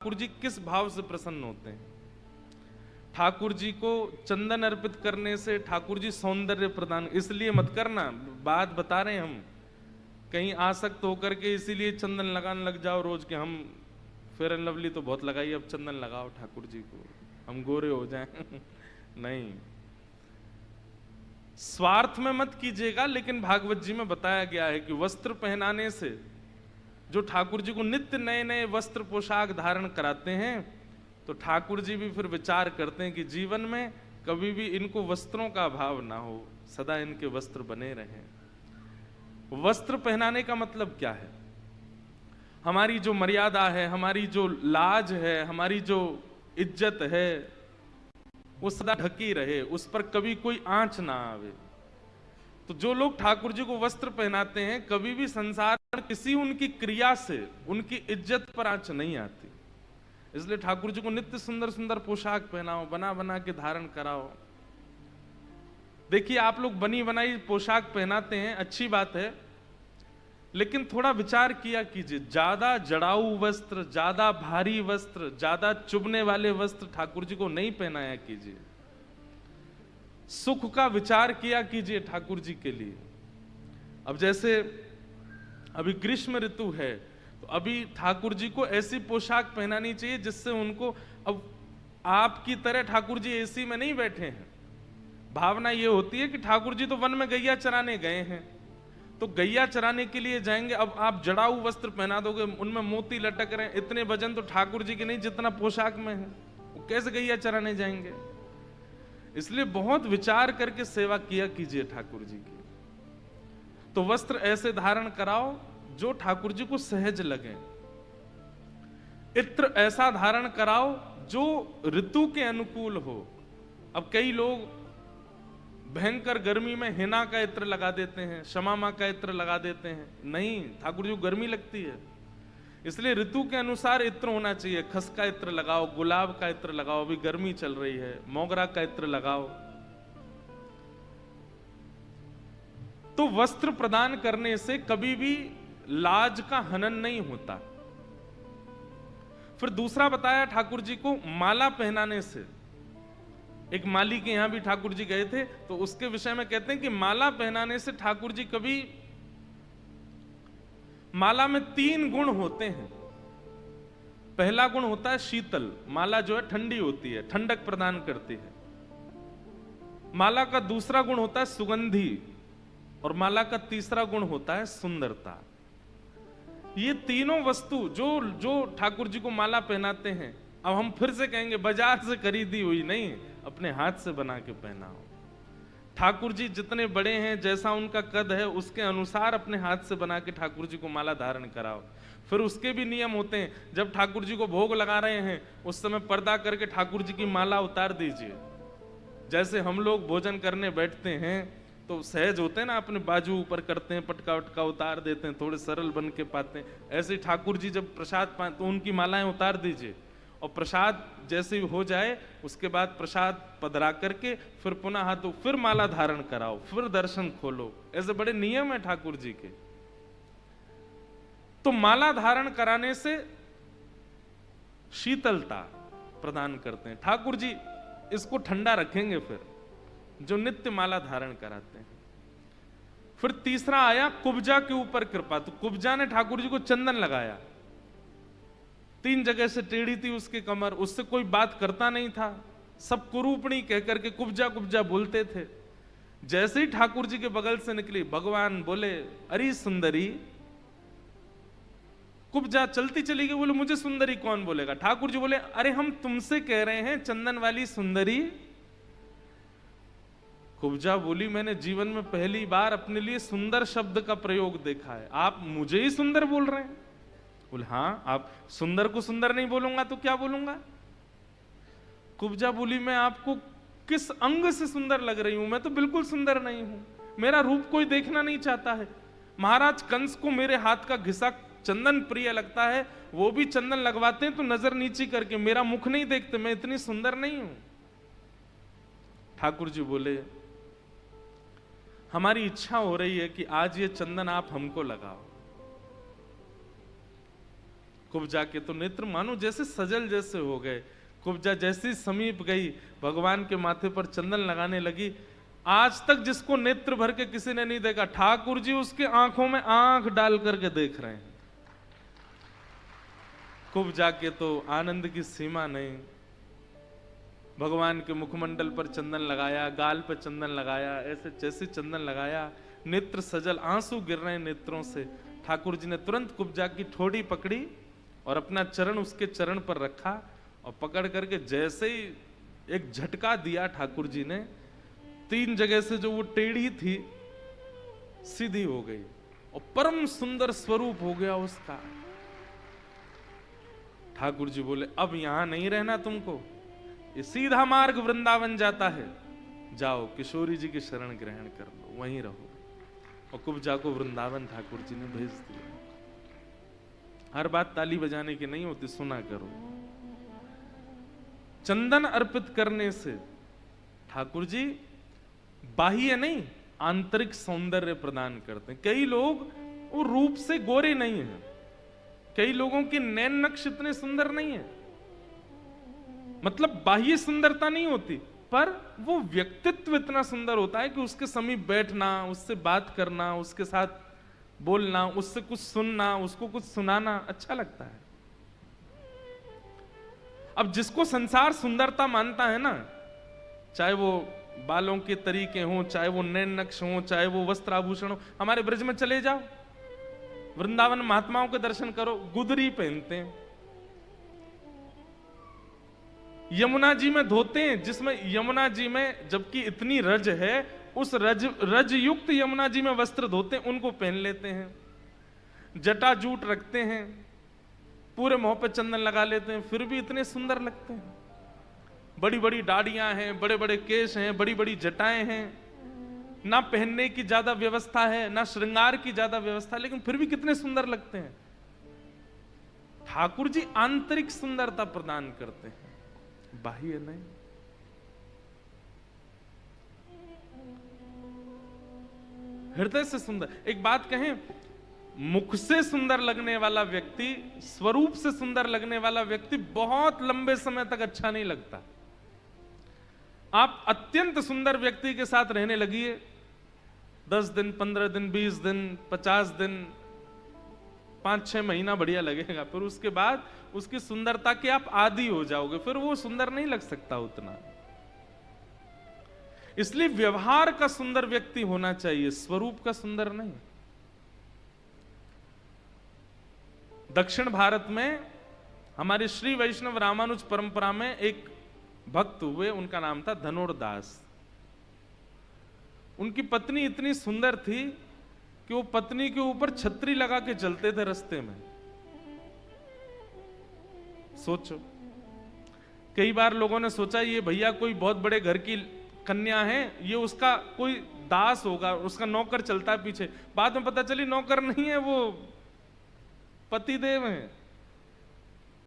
ठाकुर जी किस भाव से प्रसन्न होते हैं। ठाकुर जी को चंदन अर्पित करने से ठाकुर जी सौंदर्य प्रदान, इसलिए मत करना, बात बता रहे हैं हम, कहीं आसक्त होकर के इसीलिए चंदन लगाने लग जाओ रोज के, हम फेयर एंड लवली तो बहुत लगाई, अब चंदन लगाओ ठाकुर जी को, हम गोरे हो जाएं नहीं, स्वार्थ में मत कीजिएगा। लेकिन भागवत जी में बताया गया है कि वस्त्र पहनाने से, जो ठाकुर जी को नित्य नए नए वस्त्र पोशाक धारण कराते हैं, तो ठाकुर जी भी फिर विचार करते हैं कि जीवन में कभी भी इनको वस्त्रों का अभाव ना हो, सदा इनके वस्त्र बने रहें। वस्त्र पहनाने का मतलब क्या है? हमारी जो मर्यादा है, हमारी जो लाज है, हमारी जो इज्जत है, वो सदा ढकी रहे, उस पर कभी कोई आंच ना आवे। तो जो लोग ठाकुर जी को वस्त्र पहनाते हैं, कभी भी संसार में किसी उनकी क्रिया से उनकी इज्जत पर आंच नहीं आती। इसलिए ठाकुर जी को नित्य सुंदर सुंदर पोशाक पहनाओ, बना बना के धारण कराओ। देखिए, आप लोग बनी बनाई पोशाक पहनाते हैं, अच्छी बात है, लेकिन थोड़ा विचार किया कीजिए, ज्यादा जड़ाऊ वस्त्र, ज्यादा भारी वस्त्र, ज्यादा चुभने वाले वस्त्र ठाकुर जी को नहीं पहनाया कीजिए। सुख का विचार किया कीजिए ठाकुर जी के लिए। अब जैसे अभी ग्रीष्म ऋतु है, तो अभी ठाकुर जी को ऐसी पोशाक पहनानी चाहिए जिससे उनको, अब आपकी तरह ठाकुर जी एसी में नहीं बैठे हैं, भावना ये होती है कि ठाकुर जी तो वन में गैया चराने गए हैं, तो गैया चराने के लिए जाएंगे, अब आप जड़ाऊ वस्त्र पहना दोगे, उनमें मोती लटक रहे हैं, इतने वजन तो ठाकुर जी के नहीं जितना पोशाक में है, वो कैसे गैया चराने जाएंगे? इसलिए बहुत विचार करके सेवा किया कीजिए ठाकुर जी की। तो वस्त्र ऐसे धारण कराओ जो ठाकुर जी को सहज लगे। इत्र ऐसा धारण कराओ जो ऋतु के अनुकूल हो। अब कई लोग भयंकर गर्मी में हिना का इत्र लगा देते हैं, शमामा का इत्र लगा देते हैं, नहीं, ठाकुर जी को गर्मी लगती है, इसलिए ऋतु के अनुसार इत्र होना चाहिए। खस का इत्र लगाओ, गुलाब का इत्र लगाओ, अभी गर्मी चल रही है, मोगरा का इत्र लगाओ। तो वस्त्र प्रदान करने से कभी भी लाज का हनन नहीं होता। फिर दूसरा बताया ठाकुर जी को माला पहनाने से। एक माली के यहां भी ठाकुर जी गए थे, तो उसके विषय में कहते हैं कि माला पहनाने से ठाकुर जी कभी, माला में 3 गुण होते हैं। पहला गुण होता है शीतल, माला जो है ठंडी होती है, ठंडक प्रदान करती है। माला का दूसरा गुण होता है सुगंधी, और माला का तीसरा गुण होता है सुंदरता। ये तीनों वस्तु जो ठाकुर जी को माला पहनाते हैं, अब हम फिर से कहेंगे बाजार से खरीदी हुई नहीं, अपने हाथ से बना के पहनाओ। ठाकुर जी जितने बड़े हैं, जैसा उनका कद है, उसके अनुसार अपने हाथ से बना के ठाकुर जी को माला धारण कराओ। फिर उसके भी नियम होते हैं, जब ठाकुर जी को भोग लगा रहे हैं उस समय पर्दा करके ठाकुर जी की माला उतार दीजिए। जैसे हम लोग भोजन करने बैठते हैं तो सहज होते हैं ना, अपने बाजू ऊपर करते हैं, पटका वटका उतार देते हैं, थोड़े सरल बन के पाते हैं। ऐसे ठाकुर जी जब प्रसाद पाए तो उनकी मालाएं उतार दीजिए, और प्रसाद जैसे ही हो जाए उसके बाद प्रसाद पधरा करके फिर पुनः हाथों, फिर माला धारण कराओ, फिर दर्शन खोलो। ऐसे बड़े नियम है ठाकुर जी के। तो माला धारण कराने से शीतलता प्रदान करते हैं ठाकुर जी, इसको ठंडा रखेंगे फिर जो नित्य माला धारण कराते हैं। फिर तीसरा आया कुब्जा के ऊपर कृपा। तो कुब्जा ने ठाकुर जी को चंदन लगाया, 3 जगह से टेढ़ी थी उसकी कमर, उससे कोई बात करता नहीं था, सब कुरूपणी कहकर के कुब्जा कुब्जा बोलते थे। जैसे ही ठाकुर जी के बगल से निकली, भगवान बोले अरे सुंदरी। कुब्जा चलती चली गई, बोले मुझे सुंदरी कौन बोलेगा? ठाकुर जी बोले अरे हम तुमसे कह रहे हैं चंदन वाली सुंदरी। कुब्जा बोली मैंने जीवन में पहली बार अपने लिए सुंदर शब्द का प्रयोग देखा है, आप मुझे ही सुंदर बोल रहे हैं? बोले हाँ, आप सुंदर को सुंदर नहीं बोलूंगा तो क्या बोलूंगा? कुब्जा बोली मैं आपको किस अंग से सुंदर लग रही हूं? मैं तो बिल्कुल सुंदर नहीं हूं, मेरा रूप कोई देखना नहीं चाहता है। महाराज कंस को मेरे हाथ का घिसा चंदन प्रिय लगता है, वो भी चंदन लगवाते हैं तो नजर नीची करके, मेरा मुख नहीं देखते, मैं इतनी सुंदर नहीं हूं। ठाकुर जी बोले हमारी इच्छा हो रही है कि आज ये चंदन आप हमको लगाओ। कुब्जा के तो नेत्र मानो जैसे सजल जैसे हो गए। कुब्जा जैसी समीप गई, भगवान के माथे पर चंदन लगाने लगी। आज तक जिसको नेत्र भर के किसी ने नहीं देखा, ठाकुर जी उसके आंखों में आंख डाल करके देख रहे हैं। कुब्जा के तो आनंद की सीमा नहीं। भगवान के मुखमंडल पर चंदन लगाया, गाल पर चंदन लगाया, ऐसे जैसे चंदन लगाया, नेत्र सजल, आंसू गिर रहे हैं नेत्रों से। ठाकुर जी ने तुरंत कुब्जा की ठोड़ी पकड़ी और अपना चरण उसके चरण पर रखा और पकड़ करके जैसे ही एक झटका दिया ठाकुर जी ने, 3 जगह से जो वो टेढ़ी थी सीधी हो गई और परम सुंदर स्वरूप हो गया उसका। ठाकुर जी बोले अब यहां नहीं रहना तुमको, ये सीधा मार्ग वृंदावन जाता है, जाओ किशोरी जी की शरण ग्रहण कर लो, वहीं रहो। और कुब्जा को वृंदावन ठाकुर जी ने भेज दिया। हर बात ताली बजाने की नहीं होती, सुना करो। चंदन अर्पित करने से ठाकुर जी बाह्य नहीं आंतरिक सौंदर्य प्रदान करते हैं। कई लोग वो रूप से गोरे नहीं हैं, कई लोगों के नैन नक्श इतने सुंदर नहीं है, मतलब बाह्य सुंदरता नहीं होती, पर वो व्यक्तित्व इतना सुंदर होता है कि उसके समीप बैठना, उससे बात करना, उसके साथ बोलना, उससे कुछ सुनना, उसको कुछ सुनाना अच्छा लगता है। अब जिसको संसार सुंदरता मानता है ना, चाहे वो बालों के तरीके हों, चाहे वो नैन नक्श हों, चाहे वो वस्त्र आभूषण हो, हमारे ब्रज में चले जाओ, वृंदावन महात्माओं के दर्शन करो, गुदरी पहनते हैं, यमुना जी में धोते हैं, जिसमें यमुना जी में जबकि इतनी रज है, उस रज युक्त यमुना जी में वस्त्र धोते हैं, उनको पहन लेते हैं, जटा जूट रखते हैं, पूरे मुंह पे चंदन लगा लेते हैं, फिर भी इतने सुंदर लगते हैं। बड़ी बड़ी दाढ़ियां हैं, बड़े बड़े केश हैं, बड़ी बड़ी जटाएं हैं, ना पहनने की ज्यादा व्यवस्था है, ना श्रृंगार की ज्यादा व्यवस्था, लेकिन फिर भी कितने सुंदर लगते हैं। ठाकुर जी आंतरिक सुंदरता प्रदान करते हैं, बाह्य नहीं। हृदय से सुंदर। एक बात कहें, मुख से सुंदर लगने वाला व्यक्ति, स्वरूप से सुंदर लगने वाला व्यक्ति बहुत लंबे समय तक अच्छा नहीं लगता। आप अत्यंत सुंदर व्यक्ति के साथ रहने लगिए, 10 दिन, 15 दिन, 20 दिन, 50 दिन, 5-6 महीना बढ़िया लगेगा, फिर उसके बाद उसकी सुंदरता के आप आदी हो जाओगे, फिर वो सुंदर नहीं लग सकता उतना। इसलिए व्यवहार का सुंदर व्यक्ति होना चाहिए, स्वरूप का सुंदर नहीं। दक्षिण भारत में हमारे श्री वैष्णव रामानुज परंपरा में एक भक्त हुए, उनका नाम था धनुर्दास। उनकी पत्नी इतनी सुंदर थी कि वो पत्नी के ऊपर छतरी लगा के चलते थे रास्ते में। सोचो, कई बार लोगों ने सोचा ये भैया कोई बहुत बड़े घर की कन्या है, ये उसका कोई दास होगा, उसका नौकर चलता है पीछे। बाद में पता चली नौकर नहीं है, वो पतिदेव हैं।